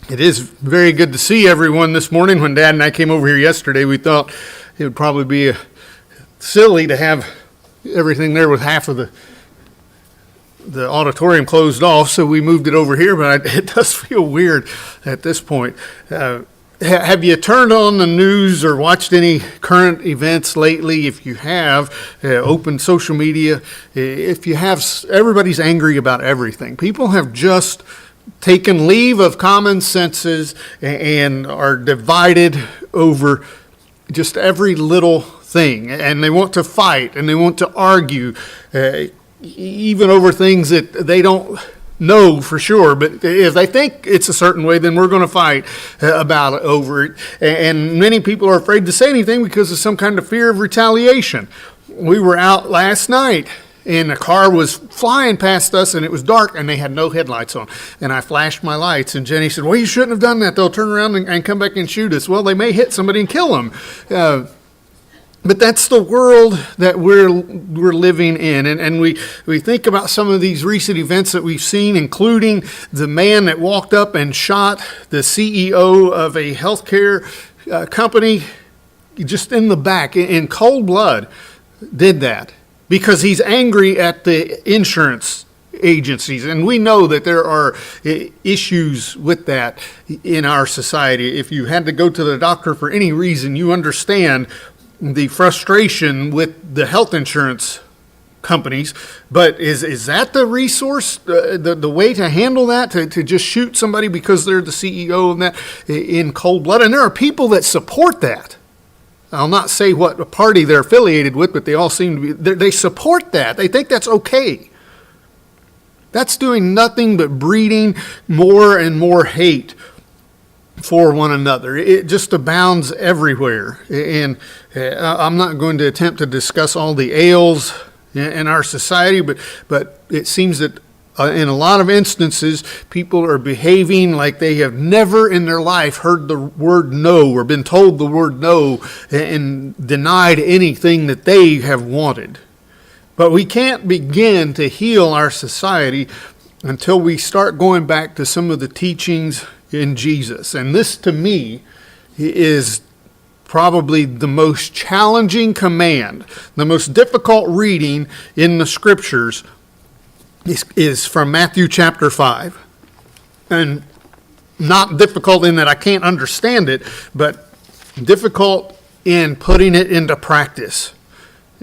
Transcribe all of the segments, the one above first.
It is very good to see everyone this morning. When Dad and I came over here yesterday, we thought it would probably be silly to have everything there with half of the auditorium closed off, so we moved it over here, but it does feel weird at this point. Have you turned on the news or watched any current events lately? If you have, opened social media, if you have, everybody's angry about everything. People have just taken leave of common senses and are divided over just every little thing, and they want to fight and they want to argue, even over things that they don't know for sure. But if they think it's a certain way, then we're going to fight about it over it. And many people are afraid to say anything because of some kind of fear of retaliation. We were out last night, and a car was flying past us, and it was dark, and they had no headlights on. And I flashed my lights, and Jenny said, well, you shouldn't have done that. They'll turn around and come back and shoot us. Well, they may hit somebody and kill them. But that's the world that we're living in. And we think about some of these recent events that we've seen, including the man that walked up and shot the CEO of a healthcare company just in the back, in cold blood, did that because he's angry at the insurance agencies. And we know that there are issues with that in our society. If you had to go to the doctor for any reason, you understand the frustration with the health insurance companies. But is that the resource, the way to handle that, to just shoot somebody because they're the CEO of that in cold blood? And there are people that support that. I'll not say what party they're affiliated with, but they all seem to be, they support that. They think that's okay. That's doing nothing but breeding more and more hate for one another. It just abounds everywhere. And I'm not going to attempt to discuss all the ails in our society, but it seems that in a lot of instances, people are behaving like they have never in their life heard the word no or been told the word no and denied anything that they have wanted. But we can't begin to heal our society until we start going back to some of the teachings in Jesus. And this, to me, is probably the most challenging command, the most difficult reading in the scriptures is from Matthew chapter 5. And not difficult in that I can't understand it, but difficult in putting it into practice.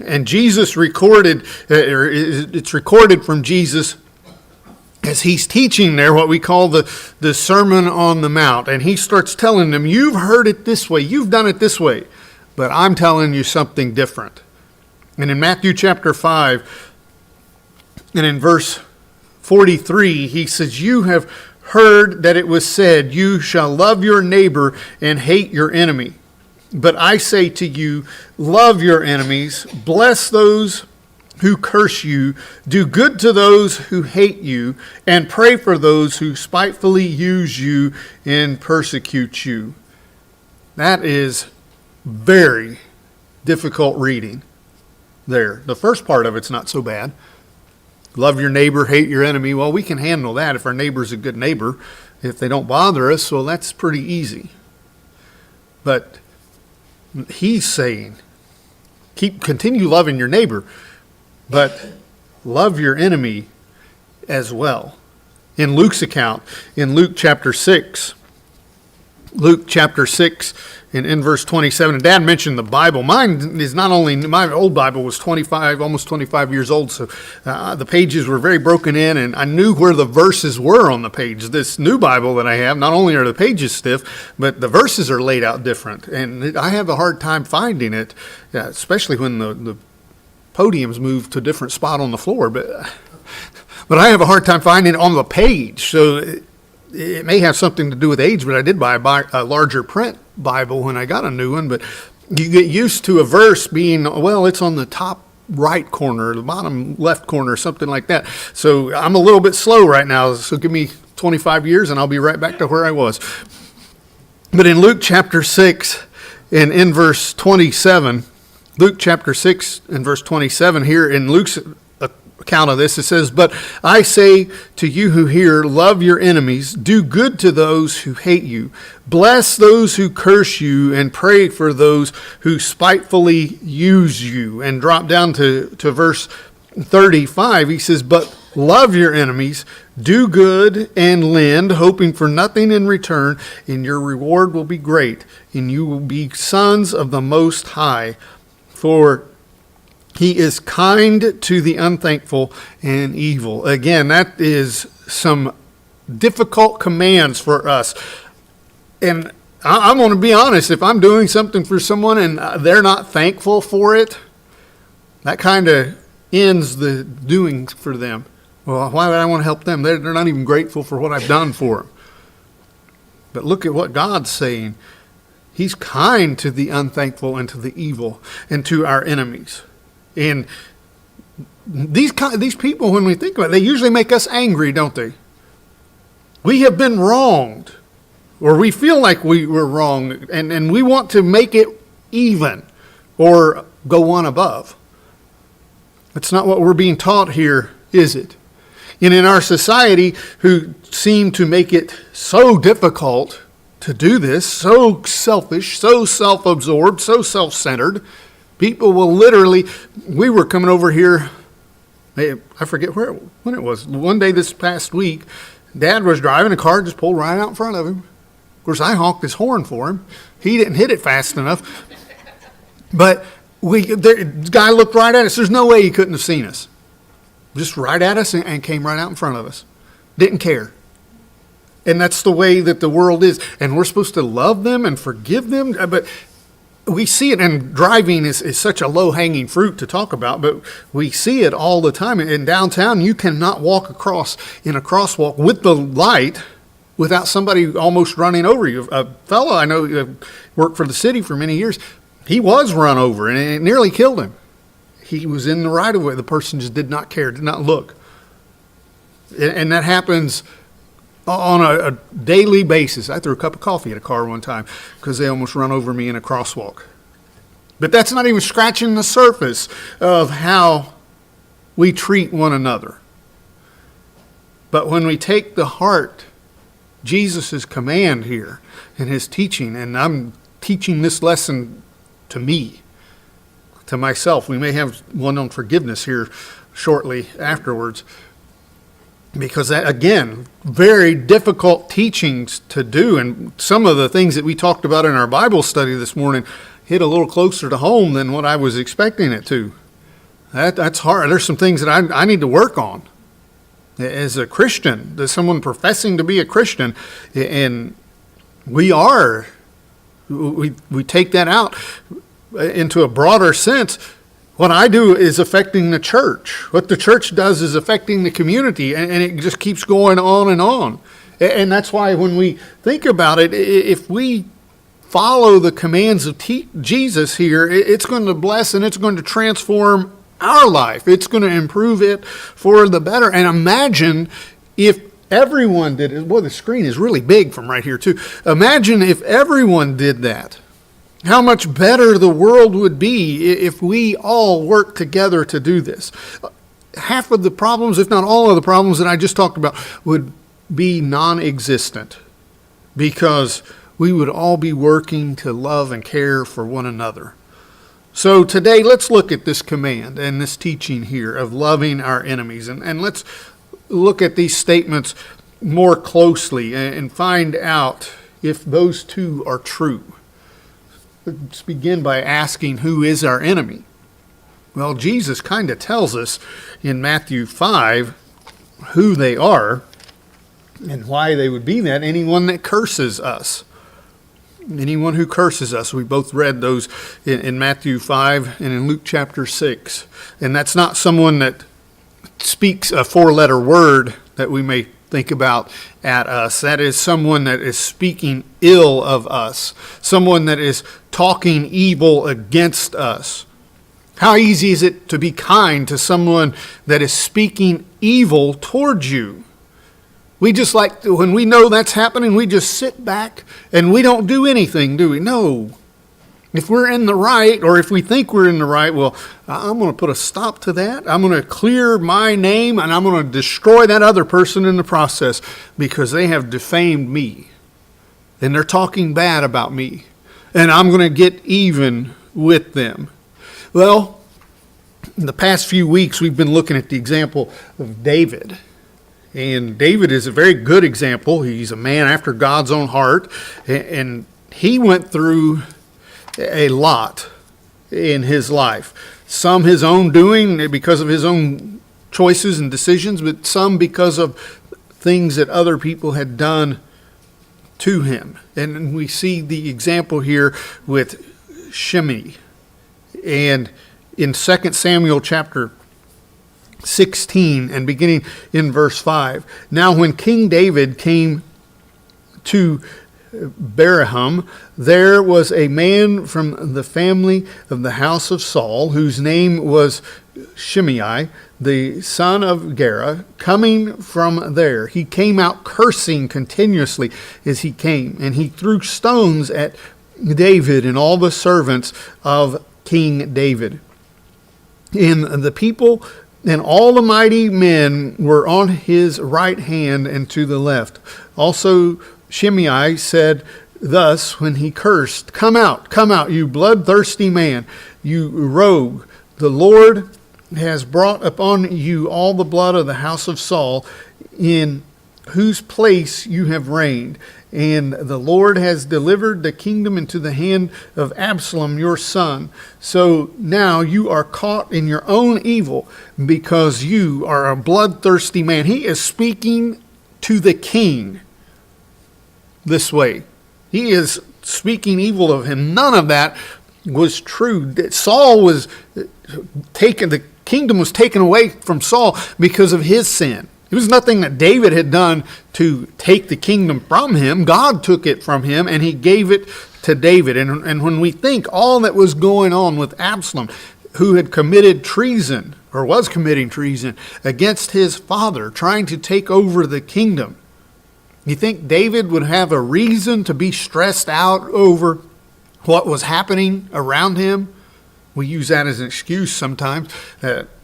And Jesus recorded, or it's recorded from Jesus as he's teaching there what we call the Sermon on the Mount. And he starts telling them, you've heard it this way, you've done it this way, but I'm telling you something different. And in Matthew chapter 5, and in verse 43, he says, you have heard that it was said, you shall love your neighbor and hate your enemy. But I say to you, love your enemies, bless those who curse you, do good to those who hate you, and pray for those who spitefully use you and persecute you. That is very difficult reading there. The first part of it's not so bad. Love your neighbor, hate your enemy. Well, we can handle that if our neighbor's a good neighbor. If they don't bother us, well, that's pretty easy. But he's saying, continue loving your neighbor, but love your enemy as well. In Luke's account, in Luke chapter 6, and in verse 27, and Dad mentioned the Bible. Mine is not only, my old Bible was almost 25 years old, so the pages were very broken in, and I knew where the verses were on the page. This new Bible that I have, not only are the pages stiff, but the verses are laid out different, and I have a hard time finding it, especially when the podiums move to a different spot on the floor, but I have a hard time finding it on the page, so it may have something to do with age, but I did buy a larger print Bible when I got a new one. But you get used to a verse being, well, it's on the top right corner, the bottom left corner, something like that. So I'm a little bit slow right now. So give me 25 years and I'll be right back to where I was. But in Luke chapter 6 and in verse 27, Luke chapter 6 and verse 27 here in Luke's account of this. It says, "But I say to you who hear, love your enemies, do good to those who hate you, bless those who curse you, and pray for those who spitefully use you." And drop down to verse 35. He says, "But love your enemies, do good and lend, hoping for nothing in return, and your reward will be great, and you will be sons of the Most High. For He is kind to the unthankful and evil." Again, that is some difficult commands for us. And I'm going to be honest, if I'm doing something for someone and they're not thankful for it, that kind of ends the doing for them. Well, why would I want to help them? They're not even grateful for what I've done for them. But look at what God's saying. He's kind to the unthankful and to the evil and to our enemies. And these people, when we think about it, they usually make us angry, don't they? We have been wronged, or we feel like we were wrong, and we want to make it even or go one above. That's not what we're being taught here, is it? And in our society, who seem to make it so difficult to do this, so selfish, so self-absorbed, so self-centered, people will literally, we were coming over here, I forget when it was, one day this past week, Dad was driving, a car just pulled right out in front of him. Of course, I honked his horn for him. He didn't hit it fast enough. But the guy looked right at us. There's no way he couldn't have seen us. Just right at us and came right out in front of us. Didn't care. And that's the way that the world is. And we're supposed to love them and forgive them. But we see it, and driving is such a low-hanging fruit to talk about, but we see it all the time. In downtown, you cannot walk across in a crosswalk with the light without somebody almost running over you. A fellow I know worked for the city for many years. He was run over, and it nearly killed him. He was in the right-of-way. The person just did not care, did not look. And that happens on a daily basis. I threw a cup of coffee at a car one time because they almost run over me in a crosswalk. But that's not even scratching the surface of how we treat one another. But when we take the heart, Jesus' command here and his teaching, and I'm teaching this lesson to me, to myself. We may have one on forgiveness here shortly afterwards. Because that, again, very difficult teachings to do. And some of the things that we talked about in our Bible study this morning hit a little closer to home than what I was expecting it to. That's hard. There's some things that I need to work on. As a Christian, as someone professing to be a Christian, and we take that out into a broader sense. What I do is affecting the church. What the church does is affecting the community, and it just keeps going on and on. And that's why when we think about it, if we follow the commands of Jesus here, it's going to bless and it's going to transform our life. It's going to improve it for the better. And imagine if everyone did it. Boy, the screen is really big from right here too. Imagine if everyone did that. How much better the world would be if we all worked together to do this. Half of the problems, if not all of the problems that I just talked about, would be non-existent because we would all be working to love and care for one another. So today, let's look at this command and this teaching here of loving our enemies. And let's look at these statements more closely and find out if those two are true. Let's begin by asking, who is our enemy? Well, Jesus kind of tells us in Matthew 5 who they are and why they would be that. Anyone that curses us. Anyone who curses us. We both read those in Matthew 5 and in Luke chapter 6. And that's not someone that speaks a four-letter word that we may think about at us. That is someone that is speaking ill of us. Someone that is talking evil against us. How easy is it to be kind to someone that is speaking evil towards you? We just like, when we know that's happening, we just sit back and we don't do anything, do we? No. If we're in the right, or if we think we're in the right, well, I'm going to put a stop to that. I'm going to clear my name, and I'm going to destroy that other person in the process because they have defamed me. And they're talking bad about me. And I'm going to get even with them. Well, in the past few weeks, we've been looking at the example of David. And David is a very good example. He's a man after God's own heart. And he went through a lot in his life. Some his own doing because of his own choices and decisions, but some because of things that other people had done to him. And we see the example here with Shimei. And in 2 Samuel chapter 16 and beginning in verse 5. Now when King David came to Bethlehem, there was a man from the family of the house of Saul, whose name was Shimei, the son of Gera, coming from there. He came out cursing continuously as he came, and he threw stones at David and all the servants of King David. And the people and all the mighty men were on his right hand and to the left. Also Shimei said thus when he cursed, come out, you bloodthirsty man, you rogue. The Lord has brought upon you all the blood of the house of Saul, in whose place you have reigned. And the Lord has delivered the kingdom into the hand of Absalom, your son. So now you are caught in your own evil because you are a bloodthirsty man. He is speaking to the king this way. He is speaking evil of him. None of that was true. Saul was taken, the kingdom was taken away from Saul because of his sin. It was nothing that David had done to take the kingdom from him. God took it from him and he gave it to David. And when we think all that was going on with Absalom, who had committed treason or was committing treason against his father, trying to take over the kingdom, you think David would have a reason to be stressed out over what was happening around him? We use that as an excuse sometimes.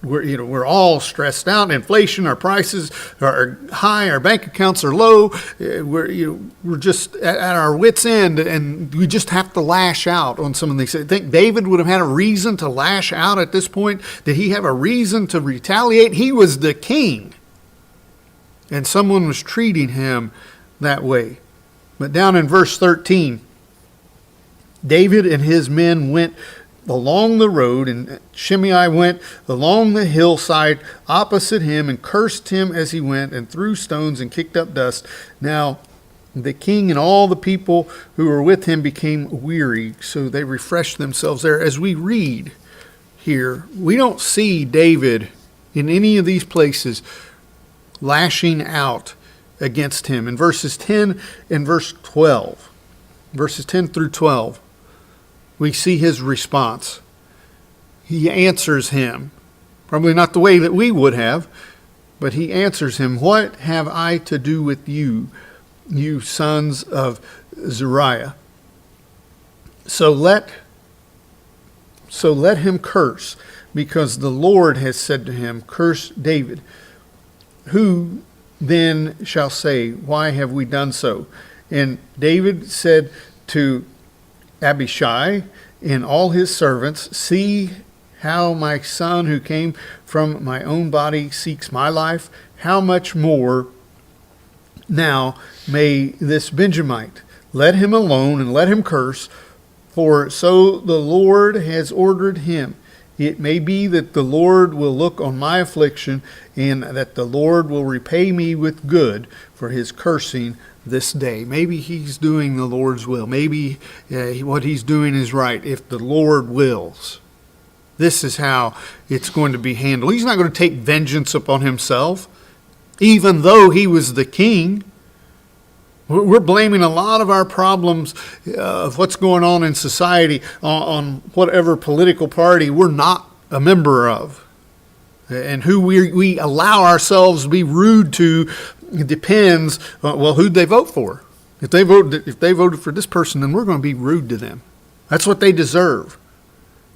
We're all stressed out. Inflation, our prices are high, our bank accounts are low. We're just at our wits' end, and we just have to lash out on some of these. I think David would have had a reason to lash out at this point. Did he have a reason to retaliate? He was the king, and someone was treating him that way. But down in verse 13, David and his men went along the road, and Shimei went along the hillside opposite him and cursed him as he went and threw stones and kicked up dust. Now the king and all the people who were with him became weary, so they refreshed themselves there. As we read here, we don't see David in any of these places lashing out against him. In verses 10 and verse 12, verses 10 through 12, we see his response. He answers him. Probably not the way that we would have, but he answers him. What have I to do with you, you sons of Zeruiah? So let him curse, because the Lord has said to him, curse David. Who then shall say, why have we done so? And David said to Abishai and all his servants, see how my son who came from my own body seeks my life. How much more now may this Benjamite? Let him alone and let him curse, for so the Lord has ordered him. It may be that the Lord will look on my affliction, and that the Lord will repay me with good for his cursing this day. Maybe he's doing the Lord's will. Maybe what he's doing is right, if the Lord wills. This is how it's going to be handled. He's not going to take vengeance upon himself, even though he was the king. We're blaming a lot of our problems of what's going on in society on whatever political party we're not a member of. And who we allow ourselves to be rude to depends on, who'd they vote for? If they voted for this person, then we're going to be rude to them. That's what they deserve.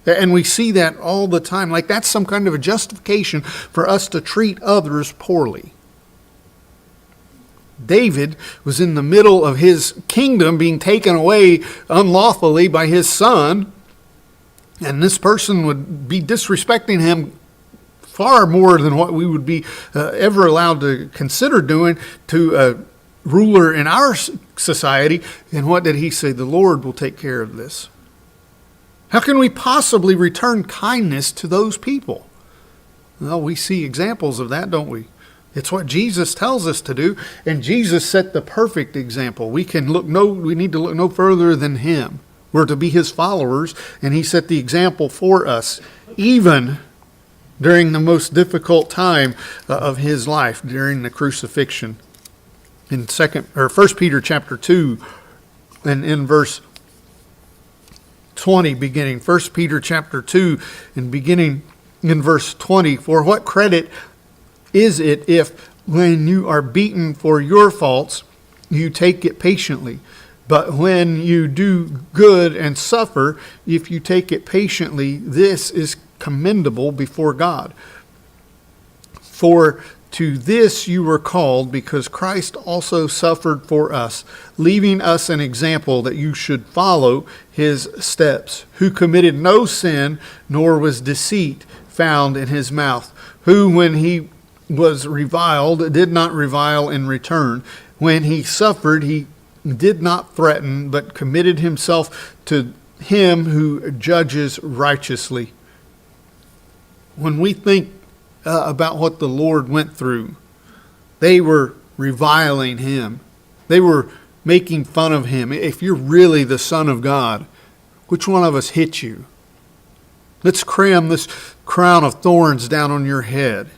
And we see that all the time. Like that's some kind of a justification for us to treat others poorly. David was in the middle of his kingdom being taken away unlawfully by his son. And this person would be disrespecting him far more than what we would be ever allowed to consider doing to a ruler in our society. And what did he say? The Lord will take care of this. How can we possibly return kindness to those people? Well, we see examples of that, don't we? It's what Jesus tells us to do, and Jesus set the perfect example. We need to look no further than him. We're to be his followers, and he set the example for us, even during the most difficult time of his life, during the crucifixion. In 1 Peter chapter 2, and in verse 20 beginning, 1 Peter chapter 2 and beginning in verse 20, for what credit is it if when you are beaten for your faults, you take it patiently? But when you do good and suffer, if you take it patiently, this is commendable before God. For to this you were called, because Christ also suffered for us, leaving us an example that you should follow his steps, who committed no sin, nor was deceit found in his mouth, who when he was reviled did not revile in return. When he suffered, he did not threaten, but committed himself to him who judges righteously. When we think about what the Lord went through, they were reviling him. They were making fun of him. If you're really the Son of God, which one of us hit you? Let's cram this crown of thorns down on your head.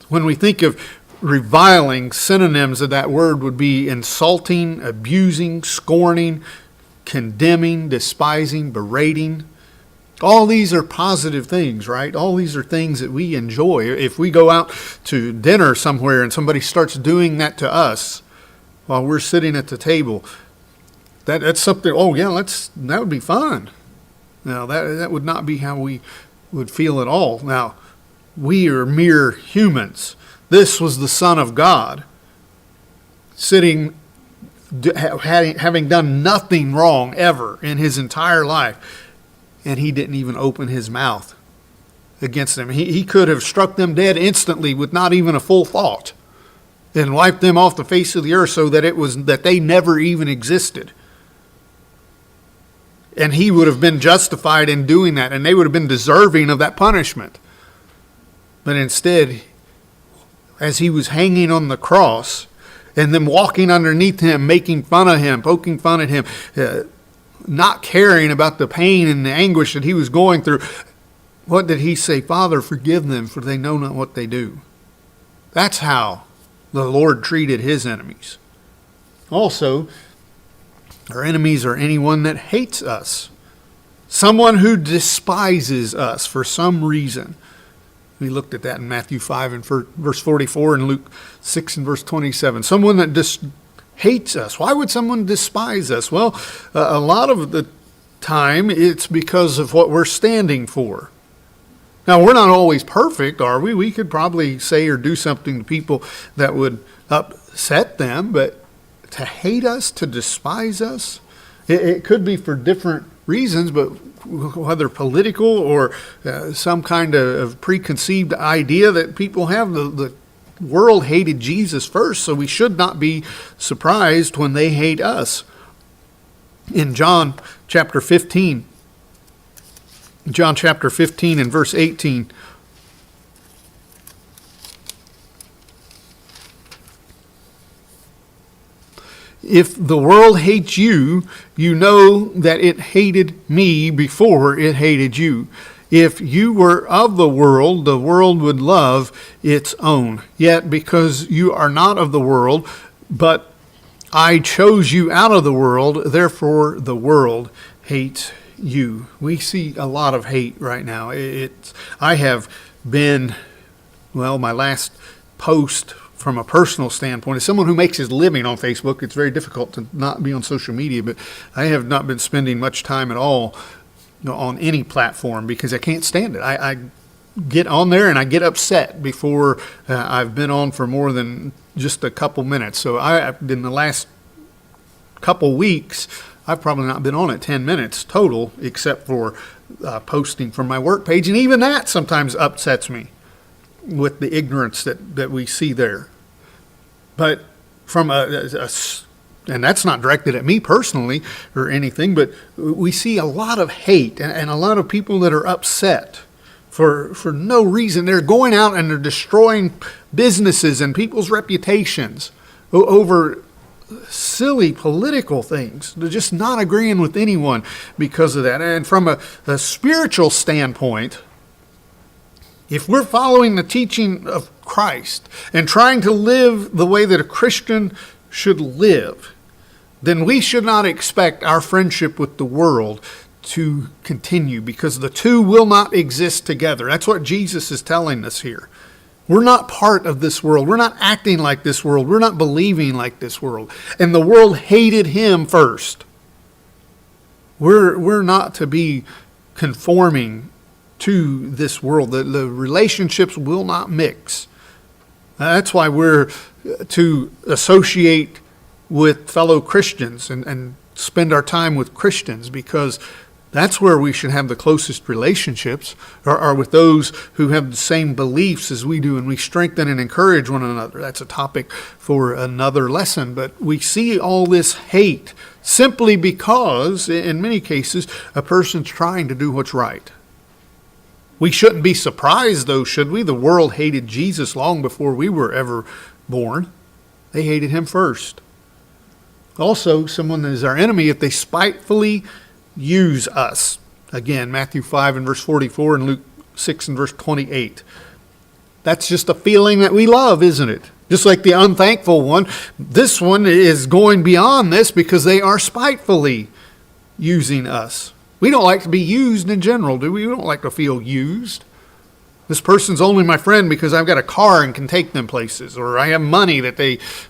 When we think of reviling, synonyms of that word would be insulting, abusing, scorning, condemning, despising, berating. All these are positive things, right? All these are things that we enjoy. If we go out to dinner somewhere and somebody starts doing that to us while we're sitting at the table, that's something, oh yeah, that would be fun. Now, that would not be how we would feel at all. Now, we are mere humans. This was the Son of God sitting, having done nothing wrong ever in his entire life. And he didn't even open his mouth against them. He could have struck them dead instantly with not even a full thought and wiped them off the face of the earth so that they never even existed. And he would have been justified in doing that, and they would have been deserving of that punishment. But instead, as he was hanging on the cross and them walking underneath him, making fun of him, poking fun at him, not caring about the pain and the anguish that he was going through, what did he say? Father, forgive them, for they know not what they do. That's how the Lord treated his enemies. Also, our enemies are anyone that hates us. Someone who despises us for some reason. We looked at that in Matthew 5 and verse 44 and Luke 6 and verse 27. Someone that hates us. Why would someone despise us? Well, a lot of the time it's because of what we're standing for. Now, we're not always perfect, are we? We could probably say or do something to people that would upset them, but to hate us, to despise us, it could be for different reasons, but whether political or some kind of preconceived idea that people have, the world hated Jesus first, so we should not be surprised when they hate us. In John chapter 15 and verse 18, if the world hates you, you know that it hated me before it hated you. If you were of the world would love its own. Yet because you are not of the world, but I chose you out of the world, therefore the world hates you. We see a lot of hate right now. I have been, my last post from a personal standpoint, as someone who makes his living on Facebook, it's very difficult to not be on social media, but I have not been spending much time at all on any platform because I can't stand it. I get on there and I get upset before I've been on for more than just a couple minutes. So in the last couple weeks, I've probably not been on it 10 minutes total, except for posting from my work page. And even that sometimes upsets me with the ignorance that we see there. But from and that's not directed at me personally or anything, but we see a lot of hate and a lot of people that are upset for no reason. They're going out and they're destroying businesses and people's reputations over silly political things. They're just not agreeing with anyone because of that. And from a spiritual standpoint, if we're following the teaching of Christ and trying to live the way that a Christian should live, then we should not expect our friendship with the world to continue, because the two will not exist together. That's what Jesus is telling us here. We're not part of this world. We're not acting like this world. We're not believing like this world. And the world hated him first. We're not to be conforming to this world. The relationships will not mix. That's why we're to associate with fellow Christians and spend our time with Christians, because that's where we should have the closest relationships, are with those who have the same beliefs as we do, and we strengthen and encourage one another. That's a topic for another lesson. But we see all this hate simply because, in many cases, a person's trying to do what's right. We shouldn't be surprised, though, should we? The world hated Jesus long before we were ever born. They hated him first. Also, someone that is our enemy if they spitefully use us. Again, Matthew 5 and verse 44 and Luke 6 and verse 28. That's just a feeling that we love, isn't it? Just like the unthankful one, this one is going beyond this because they are spitefully using us. We don't like to be used in general, do we? We don't like to feel used. This person's only my friend because I've got a car and can take them places, or I have money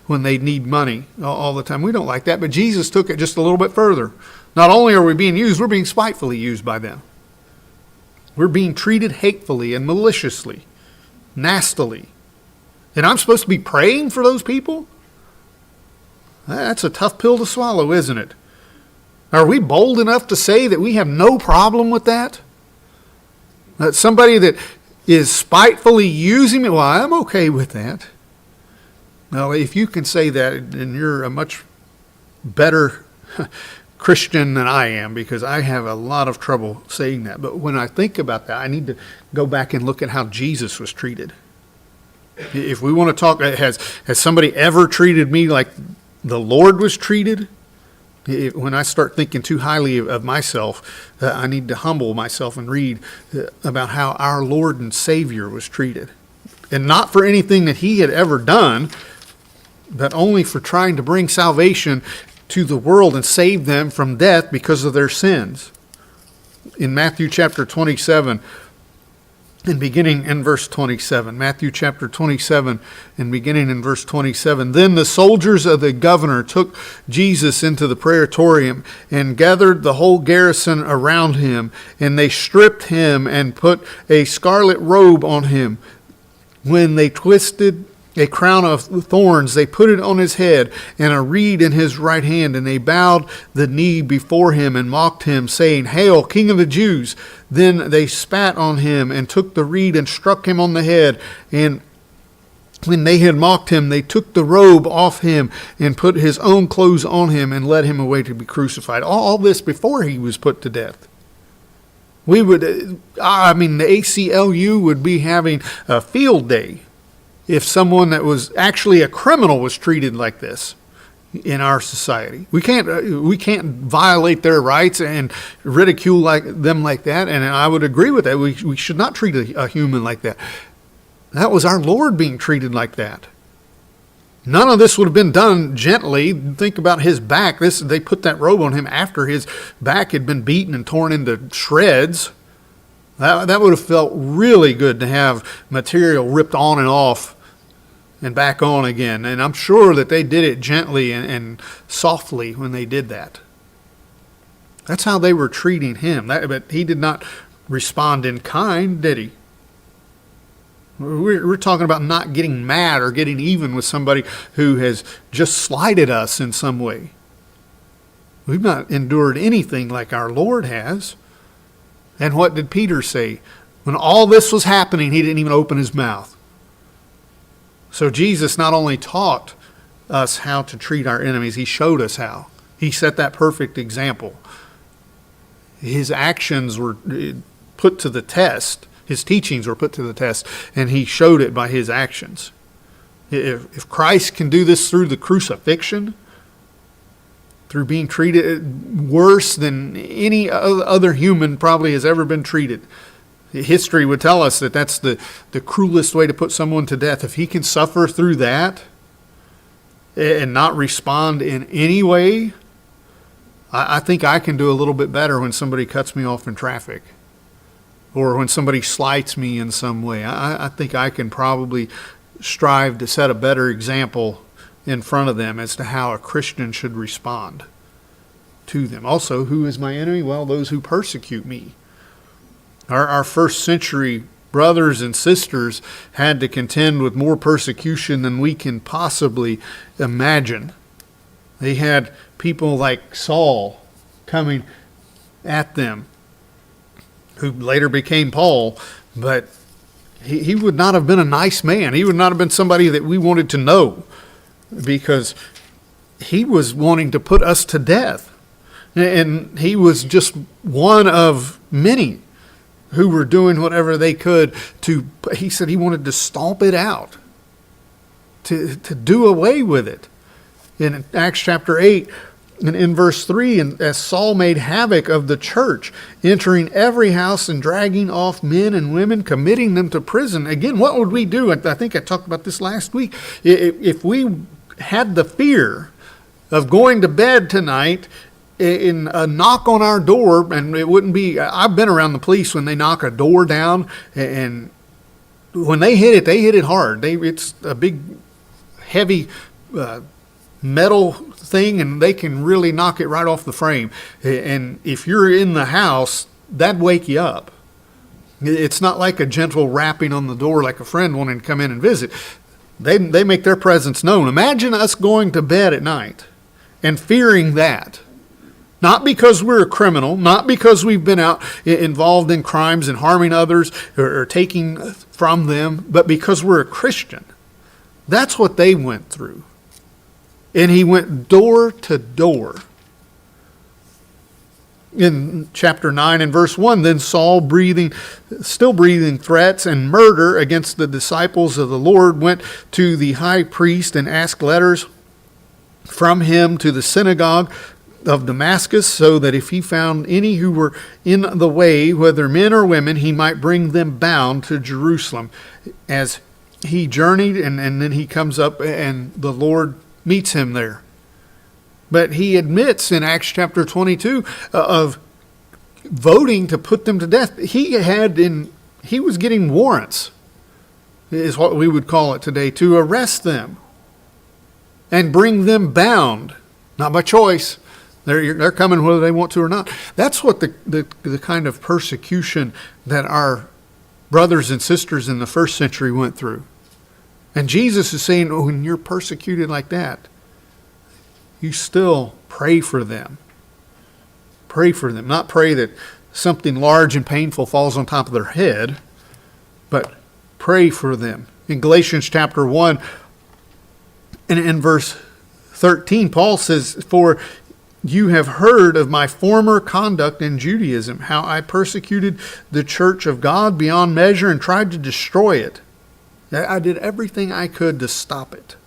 when they need money all the time. We don't like that, but Jesus took it just a little bit further. Not only are we being used, we're being spitefully used by them. We're being treated hatefully and maliciously, nastily. And I'm supposed to be praying for those people? That's a tough pill to swallow, isn't it? Are we bold enough to say that we have no problem with that? That somebody that is spitefully using me, well, I'm okay with that. Now, if you can say that, then you're a much better Christian than I am, because I have a lot of trouble saying that. But when I think about that, I need to go back and look at how Jesus was treated. If we want to talk, has somebody ever treated me like the Lord was treated? When I start thinking too highly of myself, I need to humble myself and read about how our Lord and Savior was treated. And not for anything that he had ever done, but only for trying to bring salvation to the world and save them from death because of their sins. In Matthew chapter 27, and beginning in verse 27, Matthew chapter 27 and beginning in verse 27, then the soldiers of the governor took Jesus into the praetorium and gathered the whole garrison around him, and they stripped him and put a scarlet robe on him. When they twisted a crown of thorns, they put it on his head, and a reed in his right hand, and they bowed the knee before him and mocked him, saying, Hail, King of the Jews! Then they spat on him and took the reed and struck him on the head. And when they had mocked him, they took the robe off him and put his own clothes on him and led him away to be crucified. All this before he was put to death. The ACLU would be having a field day if someone that was actually a criminal was treated like this in our society. We can't violate their rights and ridicule them like that. And I would agree with that. We should not treat a human like that. That was our Lord being treated like that. None of this would have been done gently. Think about his back. They put that robe on him after his back had been beaten and torn into shreds. That would have felt really good to have material ripped on and off and back on again. And I'm sure that they did it gently and softly when they did that. That's how they were treating him. But he did not respond in kind, did he? We're talking about not getting mad or getting even with somebody who has just slighted us in some way. We've not endured anything like our Lord has. And what did Peter say? When all this was happening, he didn't even open his mouth. So Jesus not only taught us how to treat our enemies, he showed us how. He set that perfect example. His actions were put to the test. His teachings were put to the test, and he showed it by his actions. If Christ can do this through the crucifixion, through being treated worse than any other human probably has ever been treated, history would tell us that that's the cruelest way to put someone to death. If he can suffer through that and not respond in any way, I think I can do a little bit better when somebody cuts me off in traffic or when somebody slights me in some way. I think I can probably strive to set a better example in front of them as to how a Christian should respond to them. Also, who is my enemy? Well, those who persecute me. Our first century brothers and sisters had to contend with more persecution than we can possibly imagine. They had people like Saul coming at them, who later became Paul, but he would not have been a nice man. He would not have been somebody that we wanted to know, because he was wanting to put us to death. And he was just one of many who were doing whatever they could he said he wanted to stomp it out, to do away with it. In Acts chapter 8, and in verse 3, and as Saul made havoc of the church, entering every house and dragging off men and women, committing them to prison. Again, what would we do? I think I talked about this last week. If we had the fear of going to bed tonight in a knock on our door, and it wouldn't be, I've been around the police when they knock a door down, and when they hit it hard. It's a big, heavy metal thing, and they can really knock it right off the frame. And if you're in the house, that'd wake you up. It's not like a gentle rapping on the door like a friend wanting to come in and visit. They make their presence known. Imagine us going to bed at night and fearing that. Not because we're a criminal, not because we've been out involved in crimes and harming others or taking from them, but because we're a Christian. That's what they went through. And he went door to door. In chapter 9 and verse 1, then Saul, still breathing threats and murder against the disciples of the Lord, went to the high priest and asked letters from him to the synagogue of Damascus, so that if he found any who were in the way, whether men or women, he might bring them bound to Jerusalem. As he journeyed, and then he comes up, and the Lord meets him there. But he admits in Acts chapter 22 of voting to put them to death. He was getting warrants, is what we would call it today, to arrest them and bring them bound, not by choice. They're coming whether they want to or not. That's what the kind of persecution that our brothers and sisters in the first century went through. And Jesus is saying, when you're persecuted like that, you still pray for them. Pray for them. Not pray that something large and painful falls on top of their head, but pray for them. In Galatians chapter 1 and in verse 13, Paul says, "For you have heard of my former conduct in Judaism, how I persecuted the church of God beyond measure and tried to destroy it. I did everything I could to stop it."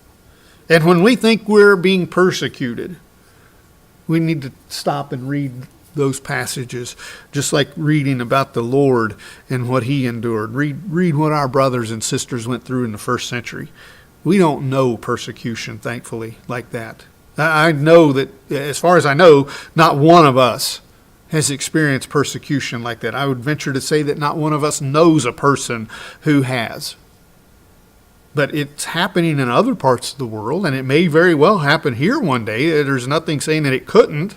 And when we think we're being persecuted, we need to stop and read those passages, just like reading about the Lord and what he endured. Read what our brothers and sisters went through in the first century. We don't know persecution, thankfully, like that. I know that, as far as I know, not one of us has experienced persecution like that. I would venture to say that not one of us knows a person who has. But it's happening in other parts of the world, and it may very well happen here one day. There's nothing saying that it couldn't.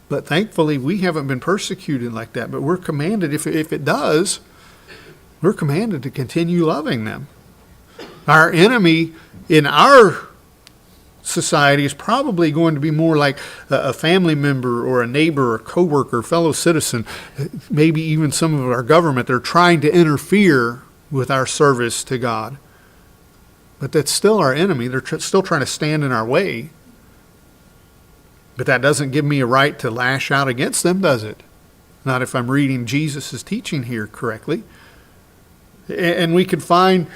But thankfully, we haven't been persecuted like that. But we're commanded, if it does, we're commanded to continue loving them. Our enemy in our society is probably going to be more like a family member or a neighbor or coworker, fellow citizen, maybe even some of our government. They're trying to interfere with our service to God. But that's still our enemy. They're still trying to stand in our way. But that doesn't give me a right to lash out against them, does it? Not if I'm reading Jesus' teaching here correctly. And we could find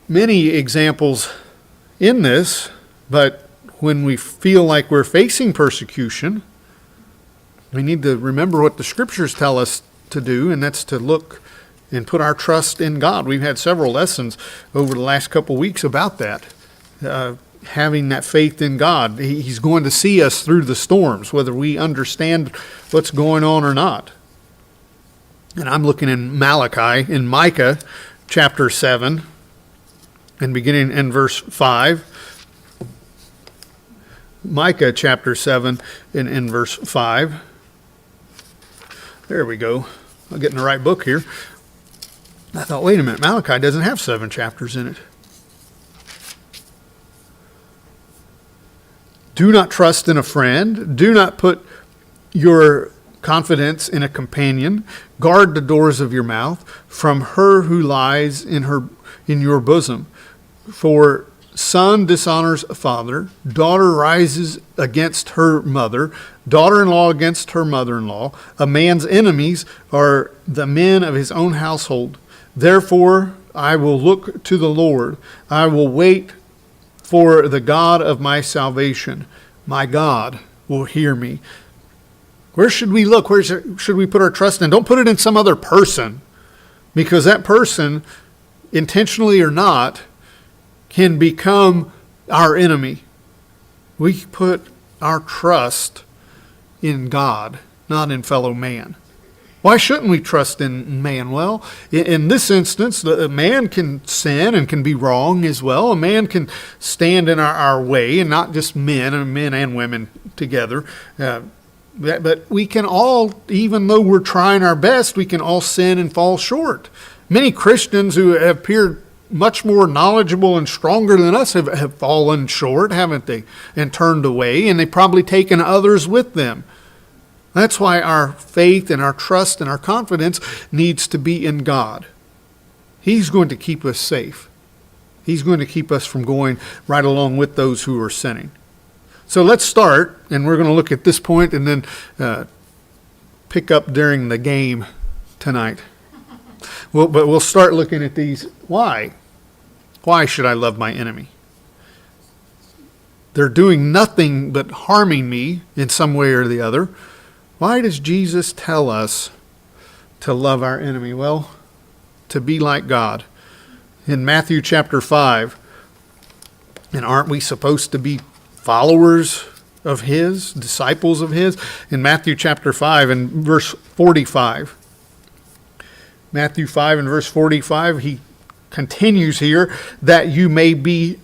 many examples in this, but when we feel like we're facing persecution, we need to remember what the Scriptures tell us to do, and that's to look and put our trust in God. We've had several lessons over the last couple weeks about that. Having that faith in God. He's going to see us through the storms, whether we understand what's going on or not. And I'm looking in Micah chapter 7, and beginning in verse 5. Micah chapter 7 in verse 5. There we go. I'm getting the right book here. I thought, wait a minute, Malachi doesn't have 7 chapters in it. Do not trust in a friend. Do not put your confidence in a companion. Guard the doors of your mouth from her who lies in your bosom. For son dishonors a father, daughter rises against her mother, daughter-in-law against her mother-in-law. A man's enemies are the men of his own household. Therefore, I will look to the Lord. I will wait for the God of my salvation. My God will hear me. Where should we look? Where should we put our trust in? Don't put it in some other person, because that person, intentionally or not, can become our enemy. We put our trust in God, not in fellow man. Why shouldn't we trust in man? Well, in this instance, a man can sin and can be wrong as well. A man can stand in our way, and not just men and women together. But we can all, even though we're trying our best, we can all sin and fall short. Many Christians who have appeared much more knowledgeable and stronger than us have fallen short, haven't they? And turned away, and they've probably taken others with them. That's why our faith and our trust and our confidence needs to be in God. He's going to keep us safe. He's going to keep us from going right along with those who are sinning. So let's start, and we're going to look at this point and then pick up during the game tonight. But we'll start looking at these. Why? Why should I love my enemy? They're doing nothing but harming me in some way or the other. Why does Jesus tell us to love our enemy? Well, to be like God. In Matthew chapter 5, and aren't we supposed to be followers of His, disciples of His? In Matthew chapter 5 and verse 45. Matthew 5 and verse 45, He continues here, that you may be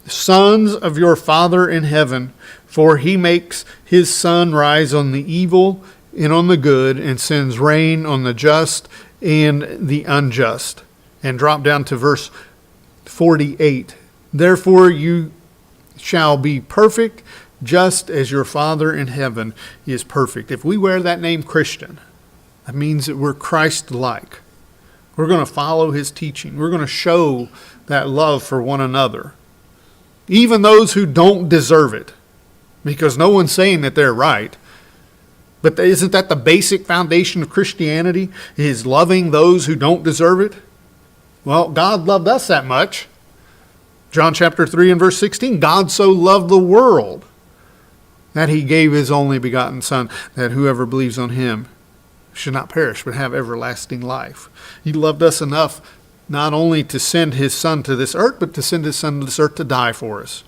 sons of your Father in heaven, for He makes His sun rise on the evil and on the good, and sends rain on the just and the unjust. And drop down to verse 48. Therefore you shall be perfect, just as your Father in heaven is perfect. If we wear that name Christian, that means that we're Christ-like. We're going to follow His teaching. We're going to show that love for one another. Even those who don't deserve it. Because no one's saying that they're right. But isn't that the basic foundation of Christianity? Is loving those who don't deserve it? Well, God loved us that much. John chapter 3 and verse 16. God so loved the world that He gave His only begotten Son, that whoever believes on Him should not perish, but have everlasting life. He loved us enough not only to send His Son to this earth, but to send His Son to this earth to die for us.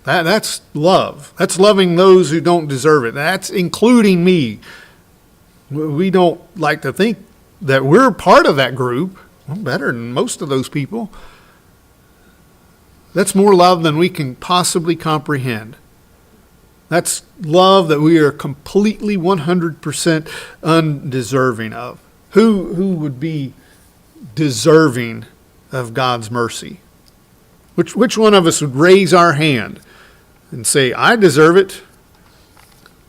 That's love. That's loving those who don't deserve it. That's including me. We don't like to think that we're part of that group. Well, better than most of those people. That's more love than we can possibly comprehend. That's love that we are completely 100% undeserving of. Who would be deserving of God's mercy? Which one of us would raise our hand and say, I deserve it?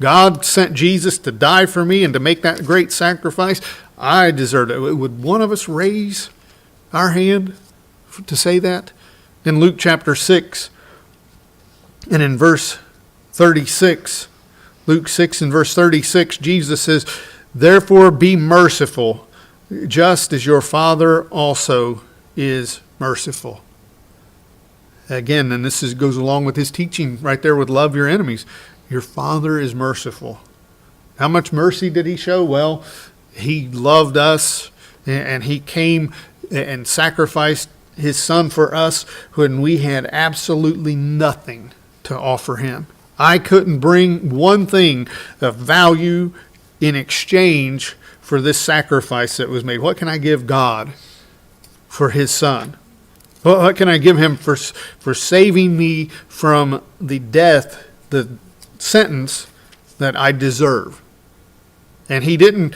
God sent Jesus to die for me and to make that great sacrifice. I deserve it. Would one of us raise our hand to say that? In Luke chapter 6 and in verse 36, Luke 6 and verse 36, Jesus says, therefore be merciful, just as your Father also is merciful. Again, and this goes along with his teaching right there with love your enemies. Your Father is merciful. How much mercy did he show? Well, he loved us and he came and sacrificed his Son for us when we had absolutely nothing to offer him. I couldn't bring one thing of value in exchange for this sacrifice that was made. What can I give God for his Son? What can I give him for saving me from the death, the sentence that I deserve? And he didn't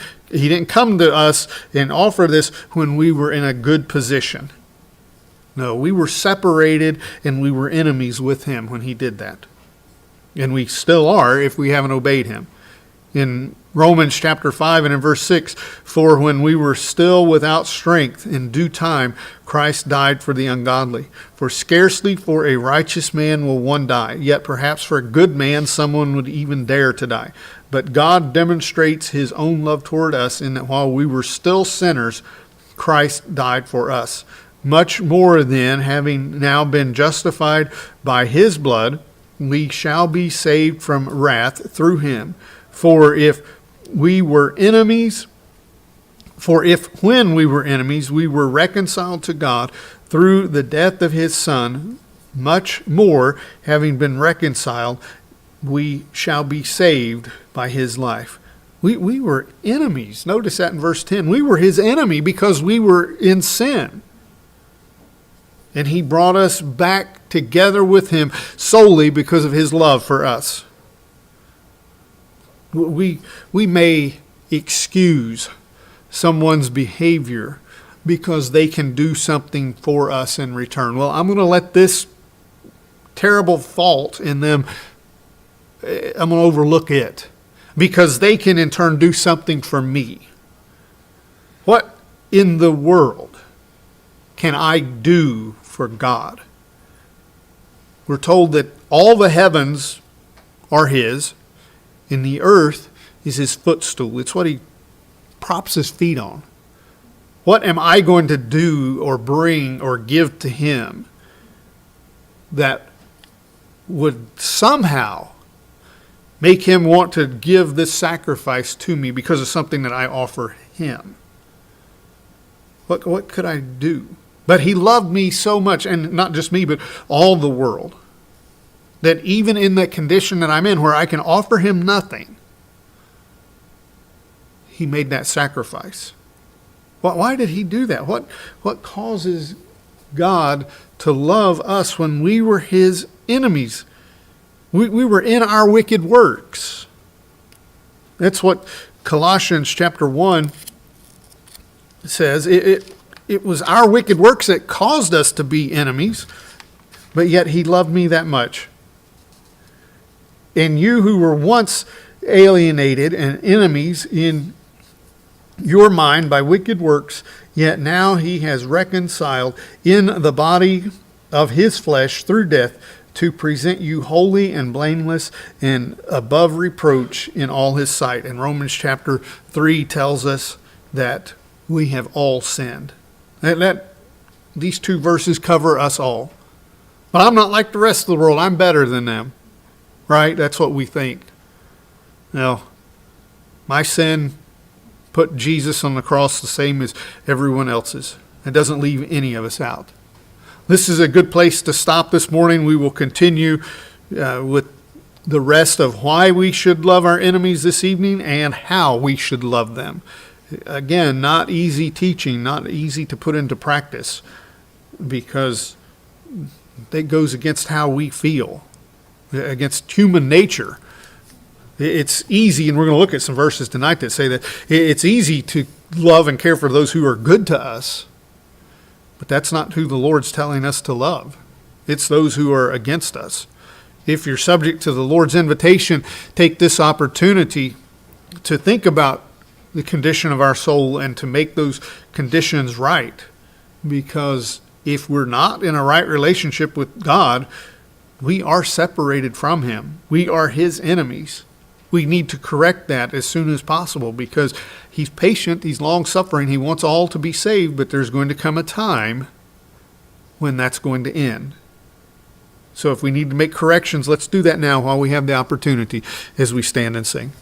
come to us and offer this when we were in a good position. No, we were separated and we were enemies with him when he did that. And we still are if we haven't obeyed him. In Romans chapter 5 and in verse 6, for when we were still without strength, in due time Christ died for the ungodly. For scarcely for a righteous man will one die, yet perhaps for a good man someone would even dare to die. But God demonstrates his own love toward us in that while we were still sinners, Christ died for us. Much more then, having now been justified by his blood, we shall be saved from wrath through him. For if when we were enemies, we were reconciled to God through the death of his Son, much more, having been reconciled, we shall be saved by his life. We were enemies. Notice that in verse 10. We were his enemy because we were in sin. And he brought us back together with him solely because of his love for us. We may excuse someone's behavior because they can do something for us in return. Well, I'm going to let this terrible fault in them, I'm going to overlook it because they can in turn do something for me. What in the world can I do for God? We're told that all the heavens are his, and the earth is his footstool. It's what he props his feet on. What am I going to do or bring or give to him that would somehow make him want to give this sacrifice to me because of something that I offer him? What could I do? But he loved me so much, and not just me, but all the world, that even in the condition that I'm in where I can offer him nothing, he made that sacrifice. Why did he do that? What causes God to love us when we were his enemies? We were in our wicked works. That's what Colossians chapter 1 says. It was our wicked works that caused us to be enemies, but yet he loved me that much. And you who were once alienated and enemies in your mind by wicked works, yet now he has reconciled in the body of his flesh through death to present you holy and blameless and above reproach in all his sight. And Romans chapter 3 tells us that we have all sinned. These two verses cover us all. But I'm not like the rest of the world. I'm better than them. Right? That's what we think. Now, my sin put Jesus on the cross the same as everyone else's. It doesn't leave any of us out. This is a good place to stop this morning. We will continue with the rest of why we should love our enemies this evening and how we should love them. Again, not easy teaching, not easy to put into practice, because that goes against how we feel, against human nature. It's easy, and we're going to look at some verses tonight that say that it's easy to love and care for those who are good to us, but that's not who the Lord's telling us to love. It's those who are against us. If you're subject to the Lord's invitation, take this opportunity to think about the condition of our soul and to make those conditions right. Because if we're not in a right relationship with God, we are separated from Him. We are His enemies. We need to correct that as soon as possible because He's patient, He's long-suffering, He wants all to be saved, but there's going to come a time when that's going to end. So if we need to make corrections, let's do that now while we have the opportunity as we stand and sing.